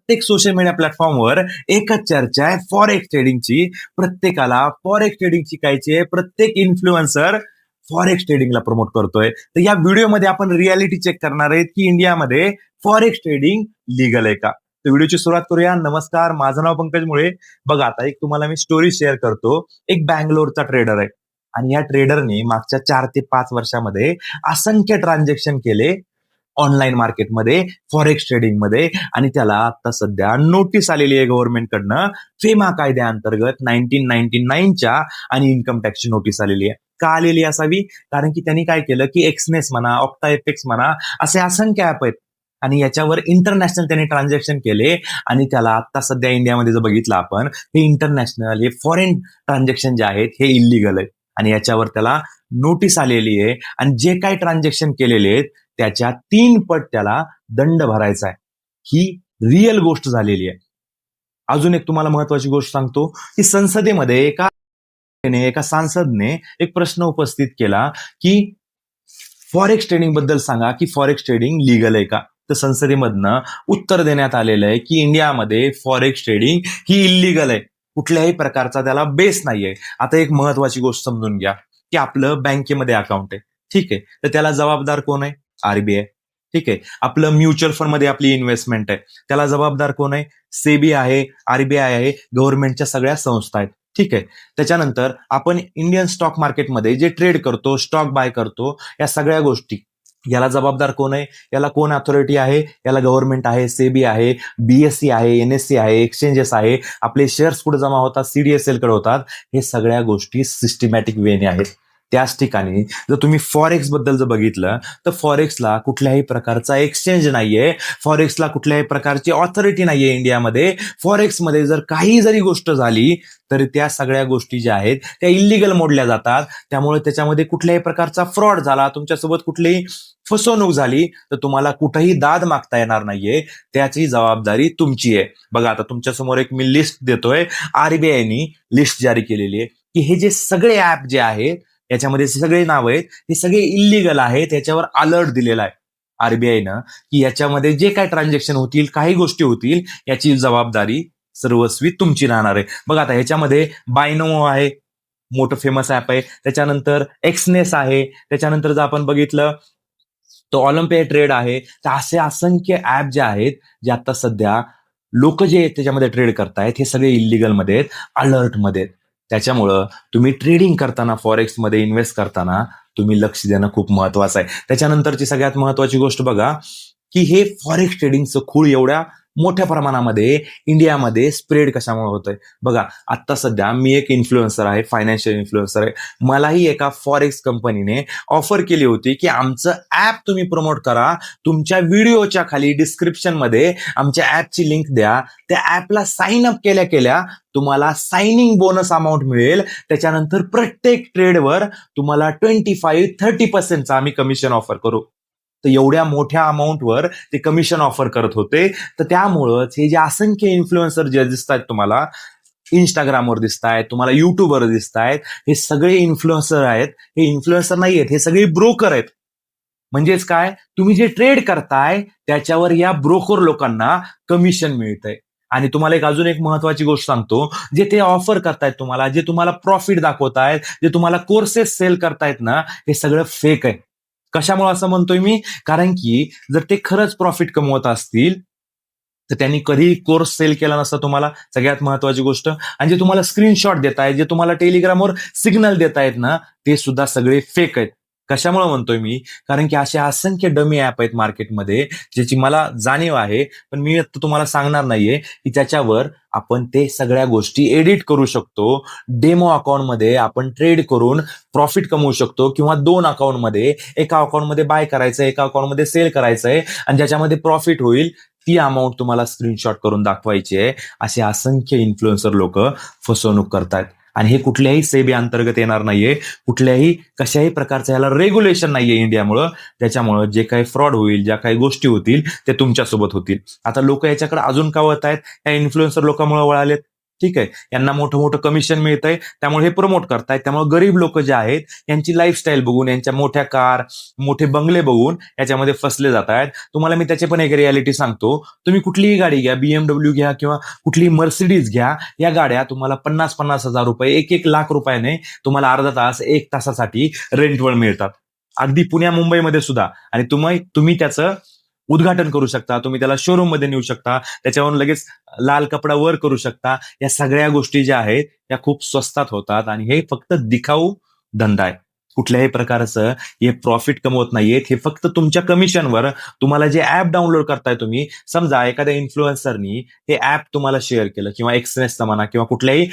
प्रत्येक social media प्लॅटफॉर्मवर एकच चर्चा आहे फॉरेक्स ट्रेडिंगची. प्रत्येकाला फॉरेक्स ट्रेडिंग शिकायची आहे. प्रत्येक इन्फ्लुएन्सर फॉरेक्स ट्रेडिंगला प्रमोट करतोय. तर या व्हिडिओमध्ये आपण रियालिटी चेक करणार आहेत की इंडियामध्ये फॉरेक्स ट्रेडिंग लीगल आहे का. तर व्हिडिओची सुरुवात करूया. नमस्कार, माझं नाव पंकज मुळे. बघा, आता एक तुम्हाला मी स्टोरी शेअर करतो. एक बँगलोरचा ट्रेडर आहे आणि या ट्रेडरने मागच्या 4 ते 5 वर्षामध्ये असंख्य ट्रान्झॅक्शन केले ऑनलाईन मार्केटमध्ये, फॉरेक्स ट्रेडिंगमध्ये, आणि त्याला आता सध्या नोटीस आलेली आहे गव्हर्नमेंटकडनं फेमा कायद्याअंतर्गत 1999च्या आणि इन्कम टॅक्सची नोटीस आलेली आहे. का आलेली असावी? कारण की त्यांनी काय केलं की एक्सनेस म्हणा, ऑक्टाएपेक्स म्हणा, असे असंख्य ऍप आहेत आणि याच्यावर इंटरनॅशनल त्यांनी ट्रान्झॅक्शन केले आणि त्याला आता सध्या इंडियामध्ये जर बघितलं आपण, हे इंटरनॅशनल, हे फॉरेन ट्रान्झॅक्शन जे आहेत हे इलिगल आहे आणि याच्यावर त्याला नोटीस आलेली आहे आणि जे काही ट्रान्झॅक्शन केलेले आहेत त्याच्या 3 पट त्याला दंड भरायचा आहे. ही रिअल गोष्ट झालेली आहे. अजून एक तुम्हाला महत्वाची गोष्ट सांगतो की संसदेमध्ये एका सांसदने एक प्रश्न उपस्थित केला की फॉरेक्स ट्रेडिंग बद्दल सांगा की फॉरेक्स ट्रेडिंग लीगल आहे का. तर संसदेमधनं उत्तर देण्यात आलेलं आहे की इंडियामध्ये फॉरेक्स ट्रेडिंग ही इल्लीगल आहे. कुठल्याही प्रकारचा त्याला बेस नाहीये. आता एक महत्वाची गोष्ट समजून घ्या की आपलं बँकेमध्ये अकाउंट आहे, ठीक आहे, तर त्याला जबाबदार कोण आहे? आरबीआय. ठीक आहे. आपलं म्युच्युअल फंड मध्ये आपली इन्व्हेस्टमेंट आहे, त्याला जबाबदार कोण आहे? सेबी आहे, आरबीआय आहे, गव्हर्नमेंटच्या सगळ्या संस्था आहेत. ठीक आहे. त्याच्यानंतर आपण इंडियन स्टॉक मार्केटमध्ये जे ट्रेड करतो, स्टॉक बाय करतो, या सगळ्या गोष्टी, याला जबाबदार कोण आहे? याला कोण अथॉरिटी आहे? याला गव्हर्नमेंट आहे, सेबी आहे, बीएससी आहे, एनएससी आहे, एक्सचेंजेस आहे, आपले शेअर्स कुठे जमा होतात? सीडीएसएल कडे होतात. हे सगळ्या गोष्टी सिस्टमॅटिक वेने आहेत. त्याच ठिकाणी जर तुम्ही फॉरेक्स बद्दल जर बघितलं तर फॉरेक्सला कुठल्याही प्रकारचा एक्सचेंज नाहीये, फॉरेक्सला कुठल्याही प्रकारची ऑथॉरिटी नाहीये इंडियामध्ये. फॉरेक्समध्ये जर काही जरी गोष्ट झाली तर त्या सगळ्या गोष्टी ज्या आहेत त्या इल्लीगल मोडल्या जातात. त्यामुळे त्याच्यामध्ये कुठल्याही प्रकारचा फ्रॉड झाला, तुमच्यासोबत कुठलीही फसवणूक झाली तर तुम्हाला कुठेही दाद मागता येणार नाहीये. त्याची जबाबदारी तुमची आहे. बघा, आता तुमच्यासमोर एक मी लिस्ट देतोय. आरबीआयनी लिस्ट जारी केलेली आहे की हे जे सगळे ऍप जे आहेत याच्यामध्ये सगळे नाव आहेत हे सगळे इल्लीगल आहेत. याच्यावर अलर्ट दिलेला आहे आरबीआयनं की याच्यामध्ये जे काय ट्रान्झॅक्शन होतील, काही गोष्टी होतील, याची जबाबदारी सर्वस्वी तुमची राहणार आहे. बघा, आता ह्याच्यामध्ये बायनोमो आहे, मोठं फेमस ऍप आहे. त्याच्यानंतर एक्सनेस आहे. त्याच्यानंतर जर आपण बघितलं तो ऑलिम्पिया ट्रेड आहे. तर असे असंख्य ऍप जे आहेत जे आता सध्या लोक जे त्याच्यामध्ये ट्रेड करतायत हे सगळे इल्लीगल मध्ये आहेत, अलर्टमध्ये आहेत. त्याच्यामुळं तुम्ही ट्रेडिंग करताना, फॉरेक्समध्ये इन्व्हेस्ट करताना तुम्ही लक्ष देणं खूप महत्वाचं आहे. त्याच्यानंतरची सगळ्यात महत्वाची गोष्ट बघा की हे फॉरेक्स ट्रेडिंगचं खूळ एवढ्या मोठ्या प्रमाणामध्ये इंडियामध्ये स्प्रेड कशामुळे होतंय. बघा, आता सध्या मी एक इन्फ्लुएन्सर आहे, फायनान्शियल इन्फ्लुएन्सर आहे. मलाही एका फॉरेक्स कंपनीने ऑफर केली होती की आमचं ऍप तुम्ही प्रमोट करा, तुमच्या व्हिडिओच्या खाली डिस्क्रिप्शन मध्ये आमच्या ऍपची लिंक द्या, त्या ऍपला साइन अप केल्या केल्या तुम्हाला साइनिंग बोनस अमाऊंट मिळेल. त्याच्यानंतर प्रत्येक ट्रेडवर तुम्हाला 25-30% आम्ही कमिशन ऑफर करू. तर एवढ्या मोठ्या अमाऊंटवर ते कमिशन ऑफर करत होते. तर त्यामुळंच हे जे असंख्य इन्फ्लुएन्सर जे दिसतात तुम्हाला इंस्टाग्रामवर दिसतायत, तुम्हाला युट्यूबवर दिसतायत, हे सगळे इन्फ्लुएन्सर आहेत. हे इन्फ्लुएन्सर नाही आहेत, हे सगळे ब्रोकर आहेत. म्हणजेच काय, तुम्ही जे ट्रेड करताय त्याच्यावर या ब्रोकर लोकांना कमिशन मिळतंय. आणि तुम्हाला अजून एक महत्वाची गोष्ट सांगतो, जे ते ऑफर करतायत तुम्हाला, जे तुम्हाला प्रॉफिट दाखवतायत, जे तुम्हाला कोर्सेस सेल करतायत ना, हे सगळं फेक आहे. कशामुळे असं म्हणतोय मी? कारण की जर ते खरंच प्रॉफिट कमवत असतील तर त्यांनी कधी कोर्स सेल केला नसता तुम्हाला, सगळ्यात महत्वाची गोष्ट. आणि जे तुम्हाला स्क्रीनशॉट देतायत, जे तुम्हाला टेलिग्रामवर सिग्नल देतायत ना, ते सुद्धा सगळे फेक आहेत. कशामुळे म्हणतोय मी? कारण की असे असंख्य डमी ऍप आहेत मार्केटमध्ये ज्याची मला जाणीव आहे, पण मी आता तुम्हाला सांगणार नाहीये की त्याच्यावर आपण ते सगळ्या गोष्टी एडिट करू शकतो. डेमो अकाउंटमध्ये आपण ट्रेड करून प्रॉफिट कमवू शकतो किंवा 2 अकाउंटमध्ये, एका अकाउंटमध्ये बाय करायचंय, एका अकाउंटमध्ये सेल करायचंय आणि ज्याच्यामध्ये प्रॉफिट होईल ती अमाऊंट तुम्हाला स्क्रीनशॉट करून दाखवायची आहे. असे असंख्य इन्फ्लुएन्सर लोक फसवणूक करतात आणि हे कुठल्याही सेबी अंतर्गत येणार नाहीये. कुठल्याही कशाही प्रकारचं याला रेग्युलेशन नाहीये इंडियामुळं. त्याच्यामुळं जे काही फ्रॉड होईल, ज्या काही गोष्टी होतील ते तुमच्यासोबत होतील. आता लोक याच्याकडे अजून का वळत आहेत? या इन्फ्लुएन्सर लोकांमुळे वळालेत. ठीक आहे, यांना मोठं मोठं कमिशन मिळतंय, त्यामुळे हे प्रमोट करतायत. त्यामुळे गरीब लोक जे आहेत यांची लाईफस्टाईल बघून, यांच्या मोठ्या कार, मोठे बंगले बघून याच्यामध्ये फसले जात आहेत. तुम्हाला मी त्याचे पण एक रियालिटी सांगतो. तुम्ही कुठलीही गाडी घ्या, BMW घ्या किंवा कुठलीही मर्सिडीज घ्या, या गाड्या तुम्हाला 50,000 रुपये, 1 लाख रुपयाने तुम्हाला अर्धा तास, 1 तासासाठी रेंटवर मिळतात. अगदी पुण्या मुंबईमध्ये सुद्धा. आणि तुम्ही त्याचं उद्घाटन करू शकता, तुम्ही त्याला शोरूम मध्ये नेऊ शकता, त्याच्यावरून लगेच लाल कपडा वर करू शकता. या सगळ्या गोष्टी ज्या आहेत त्या खूप स्वस्तात होतात आणि हे फक्त दिखाऊ धंदा आहे. कुठल्याही प्रकारचं हे प्रॉफिट कमवत नाहीयेत. हे फक्त तुमच्या कमिशनवर तुम्हाला जे ऍप डाउनलोड करताय तुम्ही, समजा एखाद्या इन्फ्लुएन्सरनी हे ऍप तुम्हाला शेअर केलं किंवा एक्सनेसचा म्हणा किंवा कुठल्याही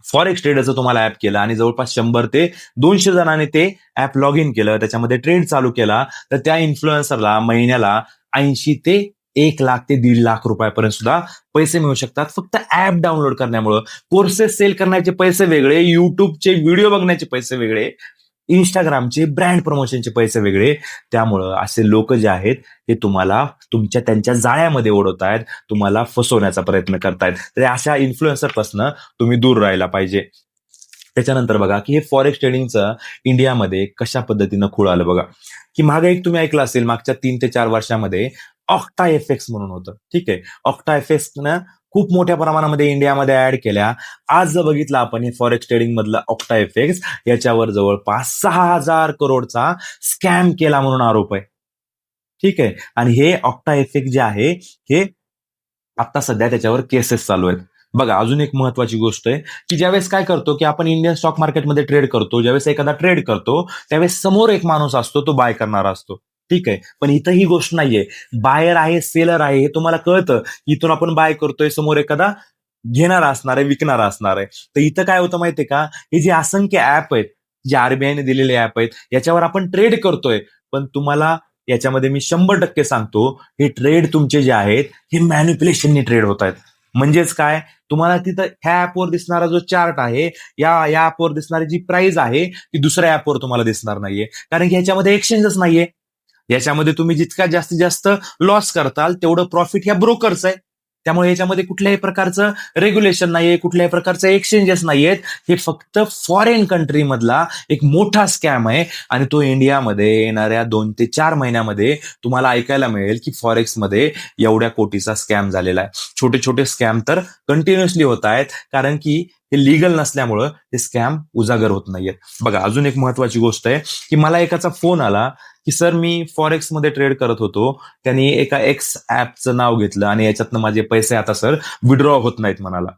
फॉरेक्स ट्रेडरचं तुम्हाला ऍप केलं आणि जवळपास 100 ते 200 जणांनी ते ऍप लॉग इन केलं, त्याच्यामध्ये ट्रेड चालू केला, तर त्या इन्फ्लुएन्सरला महिन्याला 80 ते 1 लाख ते 1.5 लाख रुपयापर्यंत सुद्धा पैसे मिळू शकतात फक्त ऍप डाउनलोड करण्यामुळं. कोर्सेस सेल करण्याचे पैसे वेगळे, युट्यूबचे व्हिडिओ बघण्याचे पैसे वेगळे, इंस्टाग्रामचे ब्रँड प्रमोशनचे पैसे वेगळे. त्यामुळं असे लोक जे आहेत ते तुम्हाला त्यांच्या जाळ्यामध्ये ओढवतायत, तुम्हाला फसवण्याचा प्रयत्न करतायत. तर अशा इन्फ्लुएन्सरपासून तुम्ही दूर राहायला पाहिजे. त्याच्यानंतर बघा की हे फॉरेक्स ट्रेडिंगचं इंडियामध्ये कशा पद्धतीनं खूळ आलं बघा. की मागे एक तुम्ही ऐकलं असेल, मागच्या 3 ते 4 वर्षामध्ये ऑक्टा एफएक्स म्हणून होतं. ठीक आहे, ऑक्टा एफएक्सनं खूप मोठ्या प्रमाणामध्ये इंडियामध्ये ऍड केल्या. आज जर बघितलं आपण हे फॉरेक्स ट्रेडिंग मधलं ऑक्टा एफएक्स, याच्यावर जवळपास 6,000 करोडचा स्कॅम केला म्हणून आरोप आहे. ठीक आहे, आणि हे ऑक्टा एफएक्स जे आहे हे आता सध्या त्याच्यावर केसेस चालू आहेत. बघा अजून एक महत्वाची गोष्ट आहे की ज्यावेळेस काय करतो की आपण इंडियन स्टॉक मार्केटमध्ये ट्रेड करतो, ज्यावेळेस एखादा ट्रेड करतो त्यावेळेस समोर एक माणूस असतो, तो बाय करणारा असतो. ठीक आहे, पण इथं ही गोष्ट नाहीये. बायर आहे, सेलर आहे, हे तुम्हाला कळतं. इथून आपण बाय करतोय, समोर एखादा घेणारा असणार आहे, विकणारा असणार आहे. तर इथं काय होतं माहितीये का, हे जे असंख्य ऍप आहेत, जे आरबीआयने दिलेले ऍप आहेत, याच्यावर आपण ट्रेड करतोय, पण तुम्हाला याच्यामध्ये मी 100% सांगतो, हे ट्रेड तुमचे जे आहेत हे मॅन्युप्युलेशननी ट्रेड होत आहेत. म्हणजेच काय, तुम्हाला तिथं ह्या ऍपवर दिसणारा जो चार्ट आहे, या ऍपवर दिसणारी जी प्राइस आहे ती दुसऱ्या ऍपवर तुम्हाला दिसणार नाहीये, कारण की ह्याच्यामध्ये एक्सचेंजच नाहीये. याच्यामध्ये तुम्ही जितका जास्तीत जास्त लॉस करताल तेवढं प्रॉफिट ह्या ब्रोकरच आहे. त्यामुळे याच्यामध्ये कुठल्याही प्रकारचं रेग्युलेशन नाहीये, कुठल्याही प्रकारचे एक्सचेंजेस नाहीयेत. हे फक्त फॉरेन कंट्री मधला एक मोठा स्कॅम आहे आणि तो इंडियामध्ये येणाऱ्या 2 ते 4 महिन्यामध्ये तुम्हाला ऐकायला मिळेल की फॉरेक्समध्ये एवढ्या कोटीचा स्कॅम झालेला आहे. छोटे छोटे स्कॅम तर कंटिन्युअसली होत आहेत, कारण की हे लीगल नसल्यामुळं हे स्कॅम उजागर होत नाहीयेत. बघा अजून एक महत्वाची गोष्ट आहे की मला एकाचा फोन आला की सर मी फॉरेक्स मध्ये ट्रेड करत होतो, त्यांनी एका एक्स ऍपचं नाव घेतलं आणि याच्यातनं माझे पैसे आता सर विड्रॉ होत नाहीत म्हणाला.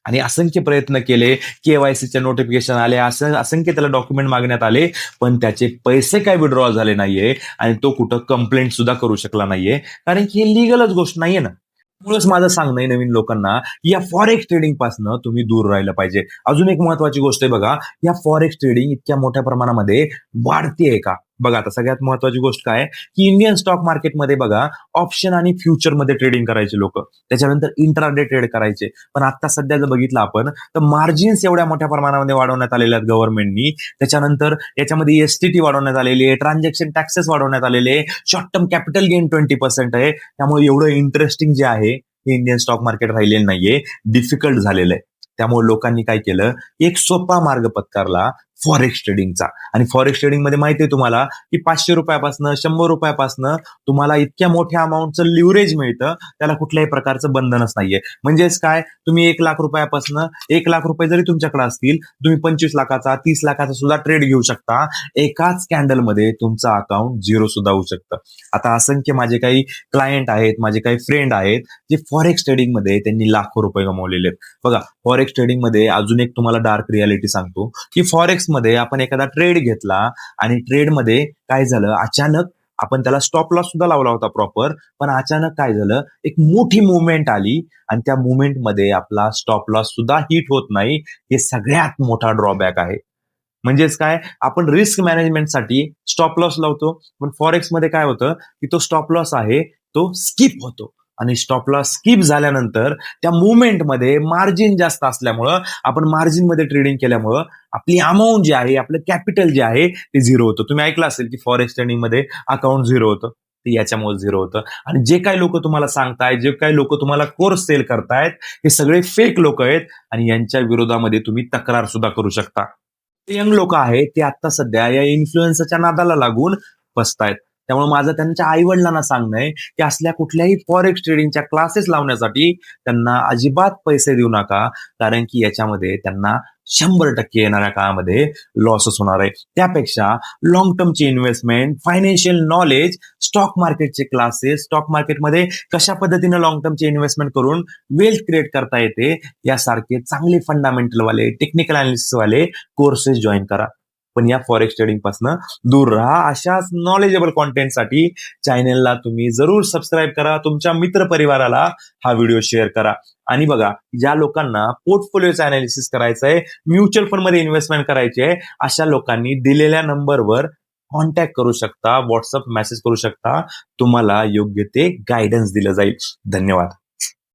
आणि असंख्य प्रयत्न केले, केवायसीचे नोटिफिकेशन आले, असंख्य त्याला डॉक्युमेंट मागण्यात आले, पण त्याचे पैसे काय विड्रॉ झाले नाहीये आणि तो कुठं कंप्लेंट सुद्धा करू शकला नाहीये, कारण की हे लिगलच गोष्ट नाहीये ना. त्यामुळेच माझं सांगणं आहे नवीन लोकांना, या फॉरेक्स ट्रेडिंग पासून तुम्ही दूर राहिलं पाहिजे. अजून एक महत्वाची गोष्ट आहे बघा, या फॉरेक्स ट्रेडिंग इतक्या मोठ्या प्रमाणामध्ये वाढतीये का? बघा आता सगळ्यात महत्वाची गोष्ट काय की इंडियन स्टॉक मार्केटमध्ये बघा ऑप्शन आणि फ्युचर मध्ये ट्रेडिंग करायचे लोक, त्याच्यानंतर इंट्राडे ट्रेड करायचे. पण आता सध्या जर बघितलं आपण तर मार्जिन्स एवढ्या मोठ्या प्रमाणामध्ये वाढवण्यात आलेल्या आहेत गव्हर्नमेंटनी. त्याच्यानंतर याच्यामध्ये एसटीटी वाढवण्यात आलेली आहे, ट्रान्झॅक्शन टॅक्सेस वाढवण्यात आलेले आहे, शॉर्ट टर्म कॅपिटल गेन 20% आहे. त्यामुळे एवढं इंटरेस्टिंग जे आहे हे इंडियन स्टॉक मार्केट राहिलेलं नाहीये, डिफिकल्ट झालेलं आहे. त्यामुळे लोकांनी काय केलं, एक सोपा मार्ग पत्कारला फॉरेक्स ट्रेडिंगचा. आणि फॉरेक्स ट्रेडिंग मध्ये माहिती आहे तुम्हाला की 500 रुपयापासून 100 रुपयापासून तुम्हाला इतक्या मोठ्या अमाऊंटचं लिव्हरेज मिळतं, त्याला कुठल्याही प्रकारचं बंधनच नाहीये. म्हणजेच काय, तुम्ही 1 लाख रुपयापासून 1 लाख रुपये जरी तुमच्याकडे असतील, तुम्ही 25 लाखाचा 30 लाखाचा सुद्धा ट्रेड घेऊ शकता. एकाच कॅन्डलमध्ये तुमचं अकाउंट झिरो सुद्धा होऊ शकतं. आता असंख्य माझे काही क्लायंट आहेत, माझे काही फ्रेंड आहेत जे फॉरेक्स ट्रेडिंग मध्ये त्यांनी लाखो रुपये कमवलेले आहेत. बघा फॉरेक्स ट्रेडिंग मध्ये अजून एक तुम्हाला डार्क रियालिटी सांगतो की फॉरेक्स मध्ये आपण एखादा ट्रेड घेतला आणि ट्रेडमध्ये काय झालं, अचानक आपण त्याला स्टॉप लॉस सुद्धा लावला होता प्रॉपर, पण अचानक काय झालं, एक मोठी मुवमेंट आली आणि त्या मुवमेंटमध्ये आपला स्टॉप लॉस सुद्धा हिट होत नाही. हे सगळ्यात मोठा ड्रॉबॅक आहे. म्हणजेच काय, आपण रिस्क मॅनेजमेंटसाठी स्टॉप लॉस लावतो, पण फॉरेक्स मध्ये काय होतं की तो स्टॉप लॉस आहे तो स्किप होतो आणि स्टॉप लॉस स्किप झाल्यानंतर त्या मुवमेंटमध्ये मार्जिन जास्त असल्यामुळं, आपण मार्जिन मध्ये ट्रेडिंग केल्यामुळं आपली अमाऊंट जी आहे, आपलं कॅपिटल जे आहे ते झिरो होतं. तुम्ही ऐकलं असेल की फॉरेक्स ट्रेडिंग मध्ये अकाउंट झिरो होतं. ते याच्यामुळे झिरो होतं. आणि जे काही लोक तुम्हाला सांगतायत, जे काही लोक तुम्हाला कोर्स सेल करतायत, हे सगळे फेक लोक आहेत आणि यांच्या विरोधामध्ये तुम्ही तक्रार सुद्धा करू शकता. यंग लोक आहेत ते आता सध्या या इन्फ्लुएन्सरच्या नादाला लागून फसतायत. त्यामुळे माझं त्यांच्या आई-वडिलांना सांगणं आहे, की असल्या कुठल्याही फॉरेक्स ट्रेडिंगच्या क्लासेस लावण्यासाठी त्यांना अजिबात पैसे देऊ नका. कारण की याच्यामध्ये त्यांना 100% येणाऱ्या काळामध्ये लॉसच होणार आहे. त्यापेक्षा लाँग टर्मची इन्व्हेस्टमेंट, फायनान्शियल नॉलेज, स्टॉक मार्केटचे क्लासेस, स्टॉक मार्केटमध्ये कशा पद्धतीने लाँग टर्मची इन्व्हेस्टमेंट करून वेल्थ क्रिएट करता येते, यासारखे चांगले फंडामेंटल वाले, टेक्निकल अनालिसिस वाले कोर्सेस जॉईन करा. पण या फॉरेक्स ट्रेडिंग पासून दूर राहा. अशाच नॉलेजेबल कॉन्टेंटसाठी चॅनलला तुम्ही जरूर सबस्क्राईब करा. तुमच्या मित्र परिवाराला हा व्हिडिओ शेअर करा. आणि बघा, ज्या लोकांना पोर्टफोलिओचं अनालिसिस करायचं आहे, म्युच्युअल फंड मध्ये इन्व्हेस्टमेंट करायची आहे, अशा लोकांनी दिलेल्या नंबरवर कॉन्टॅक्ट करू शकता, व्हॉट्सअप मेसेज करू शकता. तुम्हाला योग्य ते गायडन्स दिलं जाईल. धन्यवाद.